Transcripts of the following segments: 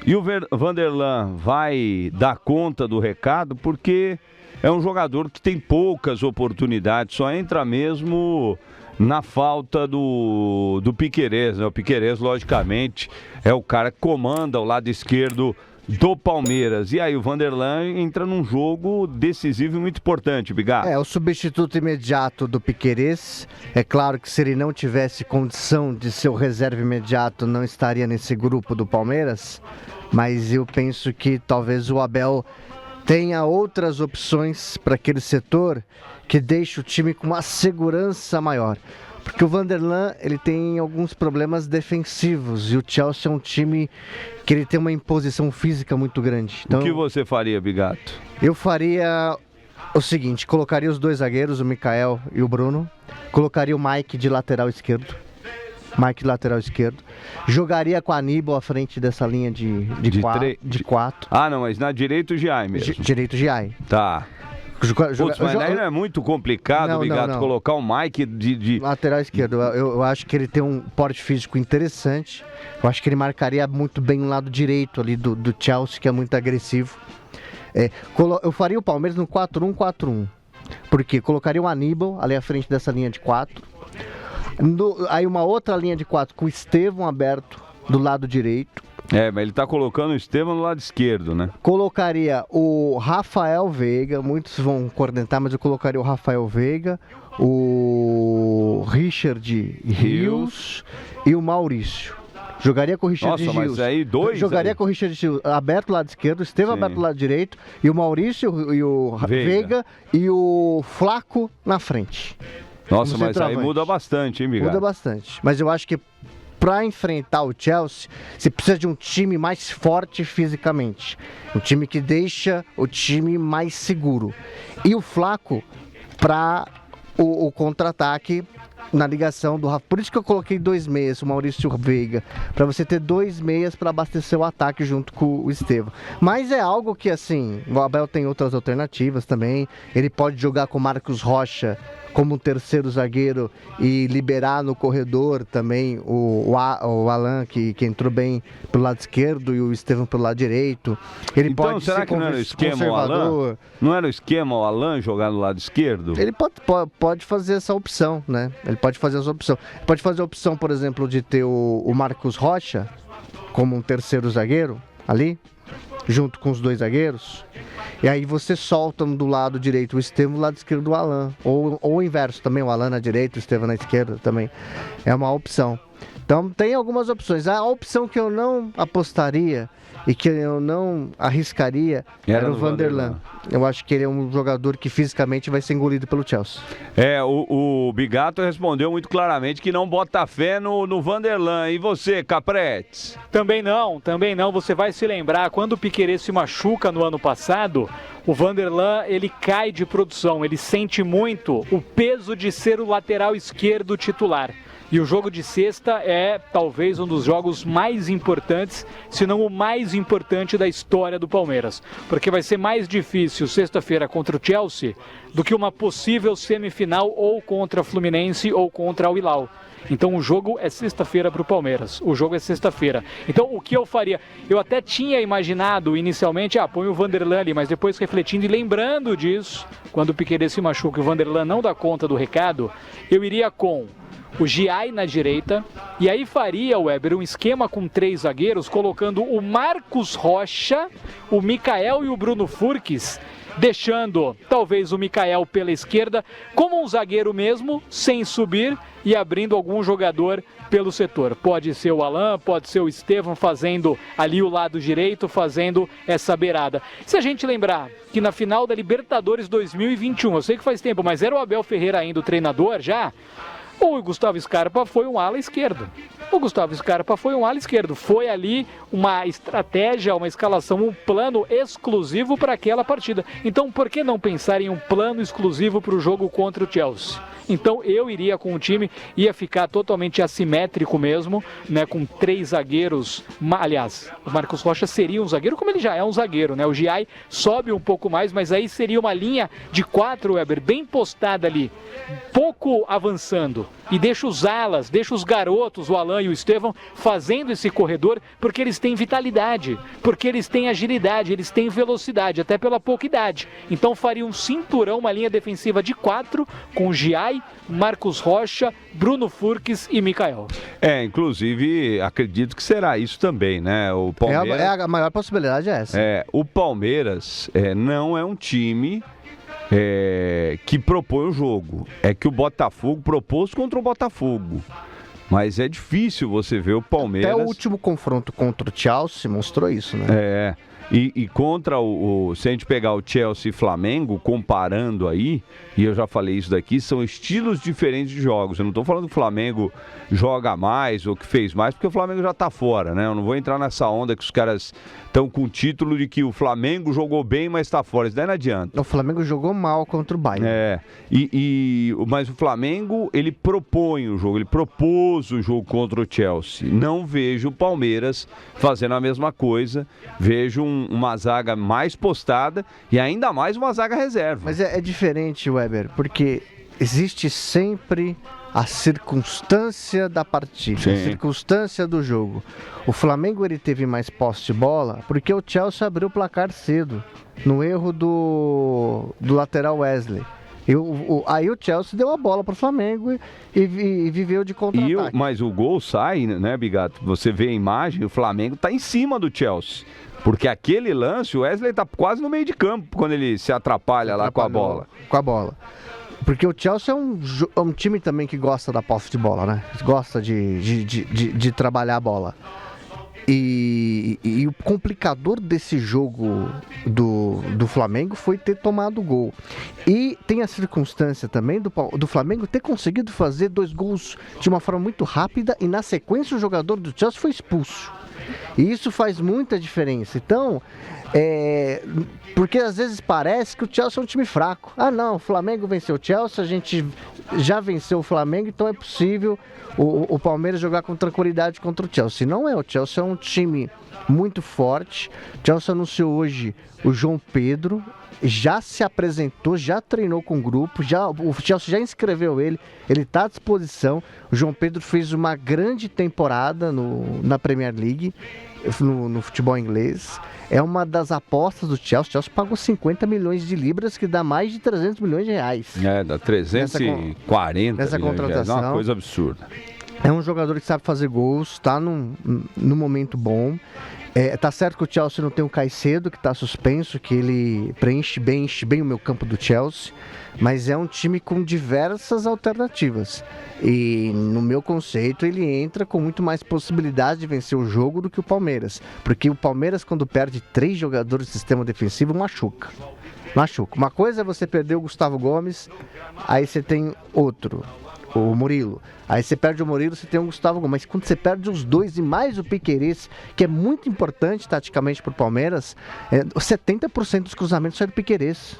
E o Vanderlan vai dar conta do recado, porque é um jogador que tem poucas oportunidades, só entra mesmo na falta do Piquerez, né? O Piquerez, logicamente, é o cara que comanda o lado esquerdo do Palmeiras. E aí o Vanderlan entra num jogo decisivo e muito importante, Bigar. É o substituto imediato do Piquerez. É claro que se ele não tivesse condição de ser o reserva imediato, não estaria nesse grupo do Palmeiras. Mas eu penso que talvez o Abel tenha outras opções para aquele setor que deixe o time com uma segurança maior. Porque o Vanderlan, ele tem alguns problemas defensivos e o Chelsea é um time que ele tem uma imposição física muito grande. Então, o que você faria, Bigato? Eu faria o seguinte, colocaria os dois zagueiros, o Mikael e o Bruno, colocaria o Mike de lateral esquerdo, jogaria com a Aníbal à frente dessa linha de quatro. Ah, não, mas na direita o Giai mesmo. Direito Giai. Tá. Putz, mas daí não é muito complicado, Bigato, colocar o Mike de... Lateral esquerdo, eu acho que ele tem um porte físico interessante, eu acho que ele marcaria muito bem o lado direito ali do Chelsea, que é muito agressivo. Eu faria o Palmeiras no 4-1-4-1, porque colocaria o Aníbal ali à frente dessa linha de 4, aí uma outra linha de 4 com o Estevão aberto do lado direito. Mas ele tá colocando o Estevão no lado esquerdo, né? Colocaria o Rafael Veiga, muitos vão cornetar, mas eu colocaria o Rafael Veiga, o Richard Rios e o Maurício. Jogaria com o Richard Rios. Mas aí dois? Jogaria com o Richard Rios aberto do lado esquerdo, o Estevão aberto do lado direito, e o Maurício e o Veiga e o Flaco na frente. Nossa, mas aí muda bastante, hein, Miguel? Muda bastante. Mas eu acho que para enfrentar o Chelsea, você precisa de um time mais forte fisicamente. Um time que deixa o time mais seguro. E o Flaco para o contra-ataque na ligação do Rafa. Por isso que eu coloquei 2 meias, o Maurício Veiga, para você ter 2 meias para abastecer o ataque junto com o Estevão. Mas é algo que, assim, o Abel tem outras alternativas também. Ele pode jogar com o Marcos Rocha como um terceiro zagueiro e liberar no corredor também o Alan, que entrou bem pelo lado esquerdo, e o Estevão pelo lado direito. Ele então, pode será ser que não era o esquema o Alan? Não era o esquema o Alan jogar no lado esquerdo? Ele pode fazer essa opção, né? Ele pode fazer essa opção. Ele pode fazer a opção, por exemplo, de ter o Marcos Rocha como um terceiro zagueiro ali, junto com os 2 zagueiros, e aí você solta do lado direito o Estevão, do lado esquerdo o Alan, ou o inverso também, o Alan na direita, o Estevão na esquerda também, é uma opção. Então tem algumas opções. A opção que eu não apostaria e que eu não arriscaria era o Vanderlan. Eu acho que ele é um jogador que fisicamente vai ser engolido pelo Chelsea. O Bigato respondeu muito claramente que não bota fé no Vanderlan. E você, Capretes? Também não. Você vai se lembrar, quando o Piquerez se machuca no ano passado, o Vanderlan, ele cai de produção, ele sente muito o peso de ser o lateral esquerdo titular. E o jogo de sexta é talvez um dos jogos mais importantes, se não o mais importante da história do Palmeiras. Porque vai ser mais difícil sexta-feira contra o Chelsea do que uma possível semifinal ou contra a Fluminense ou contra o Hilal. Então o jogo é sexta-feira para o Palmeiras. O jogo é sexta-feira. Então o que eu faria? Eu até tinha imaginado inicialmente, põe o Vanderlan ali, mas depois refletindo e lembrando disso, quando o Piquerez se machuca e o Vanderlan não dá conta do recado, eu iria com o Giai na direita, e aí faria, Weber, um esquema com 3 zagueiros, colocando o Marcos Rocha, o Mikael e o Bruno Furques, deixando talvez o Mikael pela esquerda como um zagueiro mesmo, sem subir, e abrindo algum jogador pelo setor. Pode ser o Alan, pode ser o Estevão fazendo ali o lado direito, fazendo essa beirada. Se a gente lembrar que na final da Libertadores 2021, eu sei que faz tempo, mas era o Abel Ferreira ainda o treinador já, o Gustavo Scarpa foi um ala esquerdo. Foi ali uma estratégia, uma escalação, um plano exclusivo para aquela partida. Então, por que não pensar em um plano exclusivo para o jogo contra o Chelsea? Então eu iria com o time, ia ficar totalmente assimétrico mesmo, né, com 3 zagueiros. Aliás, o Marcos Rocha seria um zagueiro, como ele já é um zagueiro, né? O Giai sobe um pouco mais, mas aí seria uma linha de 4, Weber, bem postada ali, pouco avançando. E deixa os alas, deixa os garotos, o Alan e o Estevão, fazendo esse corredor, porque eles têm vitalidade, porque eles têm agilidade, eles têm velocidade, até pela pouca idade. Então faria um cinturão, uma linha defensiva de 4, com Giai, Marcos Rocha, Bruno Furques e Mikael. Inclusive, acredito que será isso também, né? O Palmeiras... A maior possibilidade é essa. O Palmeiras não é um time que propõe o jogo. É que o Botafogo propôs contra o Botafogo. Mas é difícil você ver o Palmeiras... Até o último confronto contra o Chelsea mostrou isso, né? E contra se a gente pegar o Chelsea e Flamengo, comparando aí, e eu já falei isso daqui, são estilos diferentes de jogos. Eu não estou falando que o Flamengo joga mais ou que fez mais, porque o Flamengo já está fora, né? Eu não vou entrar nessa onda que os caras estão com o título de que o Flamengo jogou bem, mas está fora. Isso daí não adianta. O Flamengo jogou mal contra o Bayern. Mas o Flamengo, ele propõe o jogo, ele propôs o jogo contra o Chelsea. Não vejo o Palmeiras fazendo a mesma coisa. Vejo uma zaga mais postada e ainda mais uma zaga reserva. Mas é diferente, Weber, porque existe sempre a circunstância da partida, Sim. A circunstância do jogo. O Flamengo ele teve mais posse de bola porque o Chelsea abriu o placar cedo, no erro do lateral Wesley. Aí o Chelsea deu a bola para o Flamengo e viveu de contra-ataque. Mas o gol sai, né, Bigato? Você vê a imagem, o Flamengo está em cima do Chelsea. Porque aquele lance, o Wesley está quase no meio de campo quando ele se atrapalha lá com a bola. Com a bola. Porque o Chelsea é um time também que gosta da posse de bola, né? Gosta de trabalhar a bola. E o complicador desse jogo do Flamengo foi ter tomado o gol. E tem a circunstância também do Flamengo ter conseguido fazer 2 gols de uma forma muito rápida e na sequência o jogador do Chelsea foi expulso. E isso faz muita diferença. Então, porque às vezes parece que o Chelsea é um time fraco. Ah não, o Flamengo venceu o Chelsea, a gente já venceu o Flamengo, então é possível o Palmeiras jogar com tranquilidade contra o Chelsea. Não é, o Chelsea é um time muito forte. O Chelsea anunciou hoje o João Pedro, já se apresentou, já treinou com o grupo, o Chelsea já inscreveu ele está à disposição. O João Pedro fez uma grande temporada na Premier League, no futebol inglês. É uma das apostas do Chelsea. O Chelsea pagou 50 milhões de libras, que dá mais de 300 milhões de reais. Dá 340 nessa milhões contratação. de reais. É uma coisa absurda. É um jogador que sabe fazer gols, está num momento bom. Tá certo que o Chelsea não tem o Caicedo, que está suspenso, que ele enche bem o meio campo do Chelsea, mas é um time com diversas alternativas. E no meu conceito ele entra com muito mais possibilidade de vencer o jogo do que o Palmeiras. Porque o Palmeiras, quando perde 3 jogadores do sistema defensivo, machuca. Uma coisa é você perder o Gustavo Gomes, aí você tem outro, o Murilo. Aí você perde o Murilo, você tem o Gustavo Gomes. Mas quando você perde os dois e mais o Piquerez, que é muito importante taticamente para o Palmeiras, 70% dos cruzamentos saem do Piquerez,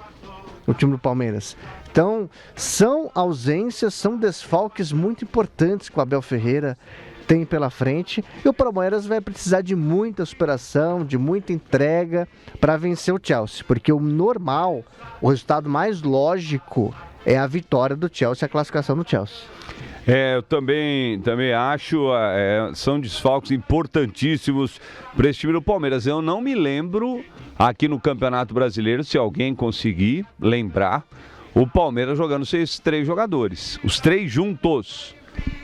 no time do Palmeiras. Então, são ausências, são desfalques muito importantes que o Abel Ferreira tem pela frente. E o Palmeiras vai precisar de muita superação, de muita entrega para vencer o Chelsea. Porque o normal, o resultado mais lógico é a vitória do Chelsea, a classificação do Chelsea. Eu também acho, são desfalques importantíssimos para esse time do Palmeiras. Eu não me lembro aqui no Campeonato Brasileiro, se alguém conseguir lembrar, o Palmeiras jogando sem esses 3 jogadores, os 3 juntos.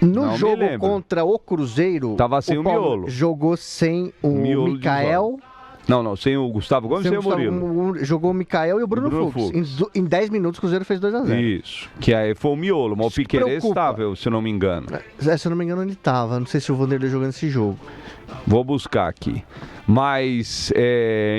No jogo contra o Cruzeiro, tava sem o Miolo. Jogou sem o Mikael. Não, sem o Gustavo Gomes e sem o Murilo. Jogou o Mikael e o Bruno Fux. Em 10 minutos o Cruzeiro fez 2-0. Isso, que aí foi o miolo, mas o Piquerez estava, se eu não me engano. Se eu não me engano ele estava, não sei se o Vanderlei jogando esse jogo. Vou buscar aqui. Mas,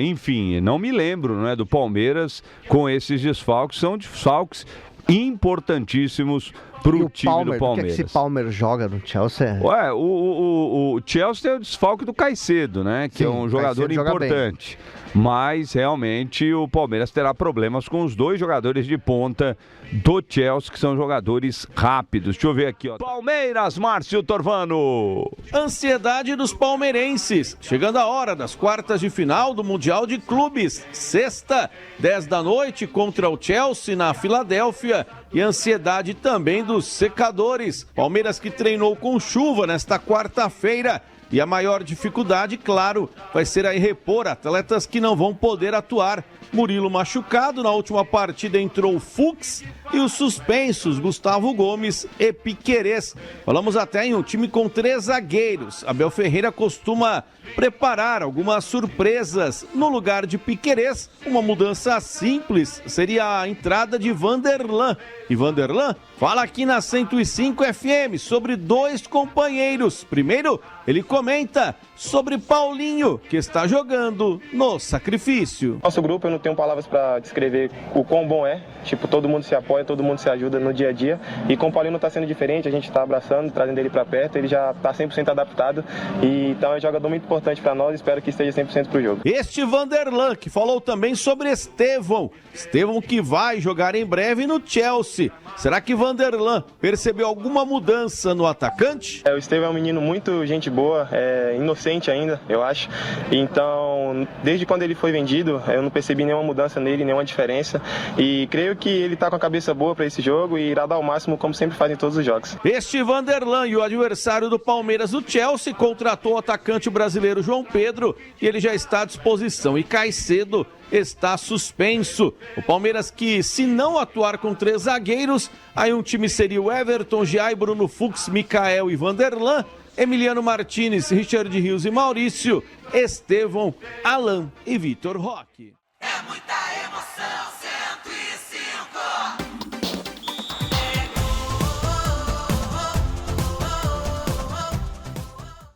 enfim, não me lembro, né, do Palmeiras com esses desfalques. São desfalques importantíssimos para o time do Palmeiras. Que esse Palmeiras joga no Chelsea? O Chelsea tem o desfalque do Caicedo, né? Que é um jogador importante. mas realmente o Palmeiras terá problemas com os dois jogadores de ponta do Chelsea, que são jogadores rápidos. Deixa eu ver aqui, ó. Palmeiras, Márcio Torvano. Ansiedade dos palmeirenses. Chegando a hora das quartas de final do Mundial de Clubes. Sexta, 10 da noite, contra o Chelsea na Filadélfia. E ansiedade também dos secadores. Palmeiras que treinou com chuva nesta quarta-feira. E a maior dificuldade, claro, vai ser aí repor atletas que não vão poder atuar. Murilo machucado, na última partida entrou Fux e os suspensos Gustavo Gomes e Piquerez. Falamos até em um time com 3 zagueiros. Abel Ferreira costuma preparar algumas surpresas. No lugar de Piquerez, uma mudança simples seria a entrada de Vanderlan. E Vanderlan fala aqui na 105 FM sobre 2 companheiros. Primeiro, ele comenta sobre Paulinho, que está jogando no sacrifício. Nosso grupo, eu não tenho palavras para descrever o quão bom é. Tipo, todo mundo se apoia, todo mundo se ajuda no dia a dia. E com o Paulinho não está sendo diferente, a gente está abraçando, trazendo ele para perto, ele já está 100% adaptado. E então é um jogador muito importante para nós, espero que esteja 100% para o jogo. Este Vanderlan, que falou também sobre Estevão. Estevão que vai jogar em breve no Chelsea. Será que Vanderlan percebeu alguma mudança no atacante? O Estevão é um menino muito gente boa, inocente ainda, eu acho. Então, desde quando ele foi vendido, eu não percebi nenhuma mudança nele, nenhuma diferença. E creio que ele está com a cabeça boa para esse jogo e irá dar o máximo, como sempre faz em todos os jogos. Este Vanderlan e o adversário do Palmeiras, o Chelsea, contratou o atacante brasileiro João Pedro e ele já está à disposição. E Caicedo está suspenso. O Palmeiras que, se não atuar com 3 zagueiros, aí um time seria o Everton, Giai, Bruno Fux, Mikael e Vanderlan, Emiliano Martinez, Richard Rios e Maurício, Estevão, Alan e Vitor Roque. É muita emoção,